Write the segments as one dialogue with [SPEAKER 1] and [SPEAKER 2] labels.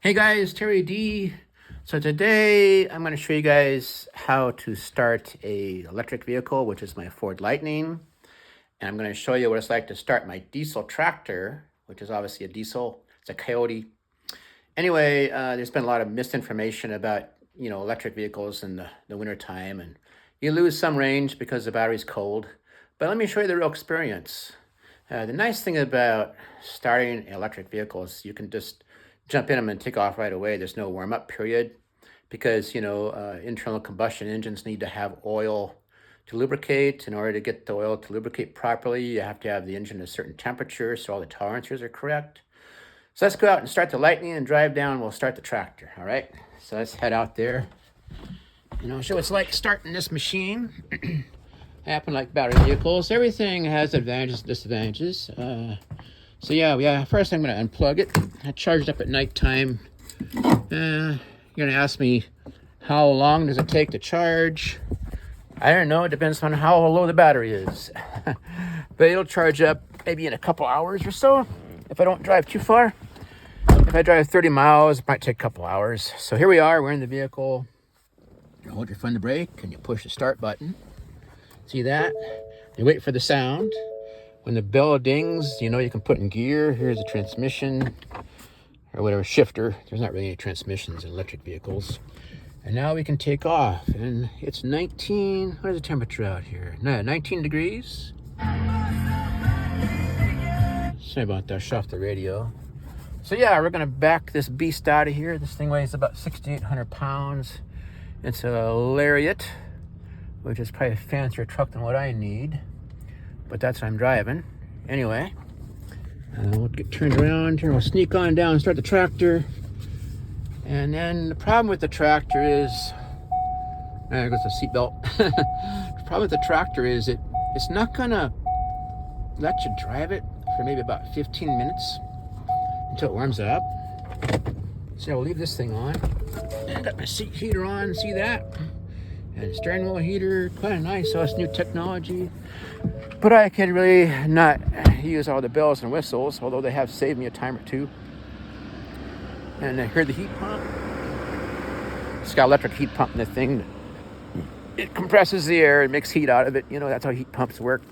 [SPEAKER 1] Hey guys, Terry D. So today I'm going to show you guys how to start a electric vehicle, which is my Ford Lightning. And I'm going to show you what it's like to start my diesel tractor, which is obviously a diesel. It's a Coyote. Anyway, there's been a lot of misinformation about, electric vehicles in the wintertime, and you lose some range because the battery's cold. But let me show you the real experience. The nice thing about starting electric vehicles, you can just jump in them and take off right away. There's no warm-up period because, internal combustion engines need to have oil to lubricate. In order to get the oil to lubricate properly, you have to have the engine at a certain temperature so all the tolerances are correct. So let's go out and start the Lightning and drive down. We'll start the tractor, all right? So let's head out there. Show what it's like starting this machine. Happen like battery vehicles. Everything has advantages and disadvantages. So yeah. First, I'm going to unplug it. I charged up at nighttime. You're going to ask me, how long does it take to charge? I don't know. It depends on how low the battery is. But it'll charge up maybe in a couple hours or so if I don't drive too far. If I drive 30 miles, it might take a couple hours. So here we are. We're in the vehicle. You hold your foot on the brake and you push the start button. See that? You wait for the sound. When the bell dings, you can put in gear. Here's the transmission or whatever, shifter. There's not really any transmissions in electric vehicles. And now we can take off. And it's 19, what is the temperature out here? No, 19 degrees. Sorry about that, shut off the radio. So yeah, we're gonna back this beast out of here. This thing weighs about 6,800 pounds. It's a Lariat, which is probably a fancier truck than what I need, but that's what I'm driving. Anyway, we'll get turned around here. We'll sneak on down and start the tractor. And then the problem with the tractor is, there goes the seatbelt. The problem with the tractor is it's not gonna let you drive it for maybe about 15 minutes until it warms up. So I'll leave this thing on. And I got my seat heater on, see that? And steering wheel heater, kind of nice. So it's new technology, but I can really not use all the bells and whistles, although they have saved me a time or two. And I heard the heat pump. It's got an electric heat pump in the thing. It compresses the air and makes heat out of it. That's how heat pumps work.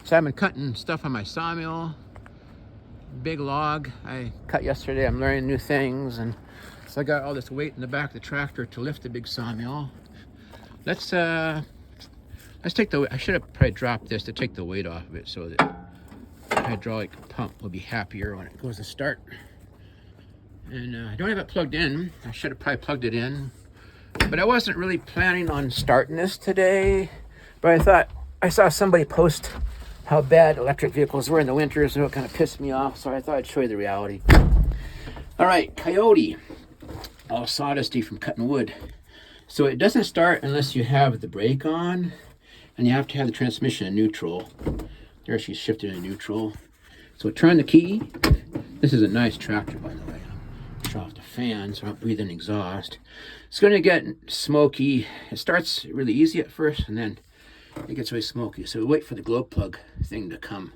[SPEAKER 1] So I've been cutting stuff on my sawmill. Big log I cut yesterday. I'm learning new things, and so I got all this weight in the back of the tractor to lift the big sawmill. Let's take the. I should have probably dropped this to take the weight off of it, so that the hydraulic pump will be happier when it goes to start. And I don't have it plugged in. I should have probably plugged it in, but I wasn't really planning on starting this today. But I thought I saw somebody post how bad electric vehicles were in the winter, so it kind of pissed me off. So I thought I'd show you the reality. All right, Coyote, all sawdusty from cutting wood. So it doesn't start unless you have the brake on, and you have to have the transmission in neutral. There, she's shifted in neutral. So turn the key. This is a nice tractor, by the way. I'll shut off the fan so I don't breathe in exhaust. It's going to get smoky. It starts really easy at first, and then it gets really smoky. So we wait for the glow plug thing to come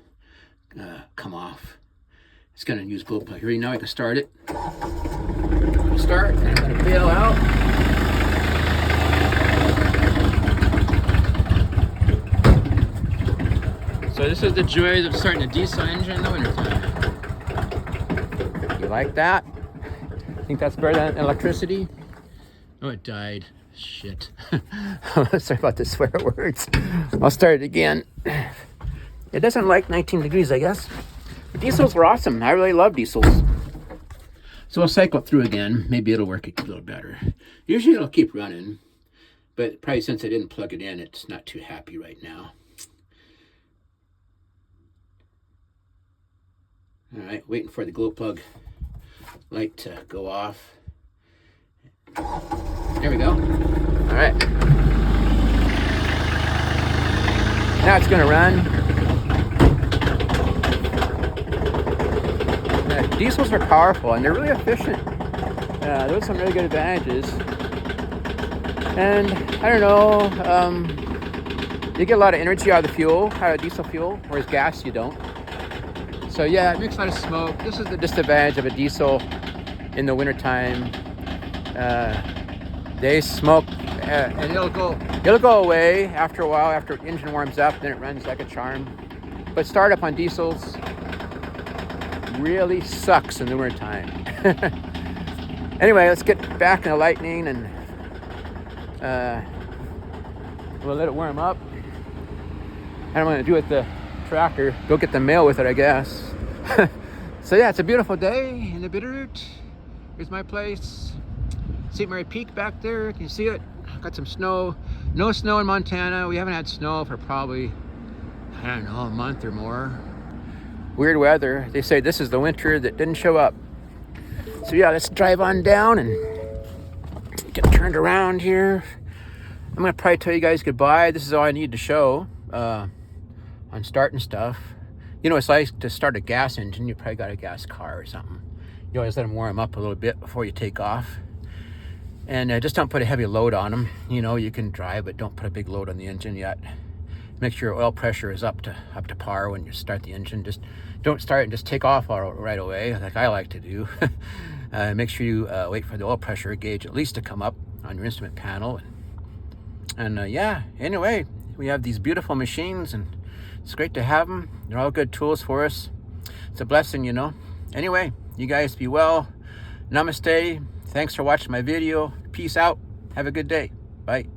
[SPEAKER 1] off. It's going to use glow plug. Ready? Now I can start it. Start, and I'm going to bail out. So this is the joys of starting a diesel engine in the wintertime. You like that? Think that's better than electricity? Oh, it died. Shit. Sorry about the swear words. I'll start it again. It doesn't like 19 degrees, I guess. But diesels are awesome. I really love diesels. So I'll cycle it through again. Maybe it'll work a little better. Usually it'll keep running, but probably since I didn't plug it in, it's not too happy right now. All right, waiting for the glow plug light to go off. There we go. All right. Now it's going to run. Diesels are powerful and they're really efficient. There's some really good advantages. And I don't know, you get a lot of energy out of the fuel, out of diesel fuel, whereas gas you don't. So yeah, it makes a lot of smoke. This is the disadvantage of a diesel. in the wintertime. They smoke, and it'll go away after a while, after the engine warms up, then it runs like a charm. But startup on diesels really sucks in the wintertime. Anyway, let's get back in the Lightning, and we'll let it warm up. And I'm gonna do with the tractor, go get the mail with it, I guess. So yeah, it's a beautiful day in the Bitterroot. Here's my place. St. Mary Peak back there, can you see it? Got some snow. No snow in Montana. We haven't had snow for probably, I don't know, a month or more. Weird weather. They say this is the winter that didn't show up. So yeah, let's drive on down and get turned around here. I'm gonna probably tell you guys goodbye. This is all I need to show on starting stuff. You know, it's like to start a gas engine. You probably got a gas car or something. You always let them warm up a little bit before you take off. And just don't put a heavy load on them. You know, you can drive, but don't put a big load on the engine yet. Make sure your oil pressure is up to par when you start the engine. Just don't start and just take off right away, like I like to do. Make sure you wait for the oil pressure gauge at least to come up on your instrument panel. And yeah, anyway, we have these beautiful machines, and it's great to have them. They're all good tools for us. It's a blessing, you know. Anyway, you guys be well. Namaste. Thanks for watching my video. Peace out. Have a good day. Bye.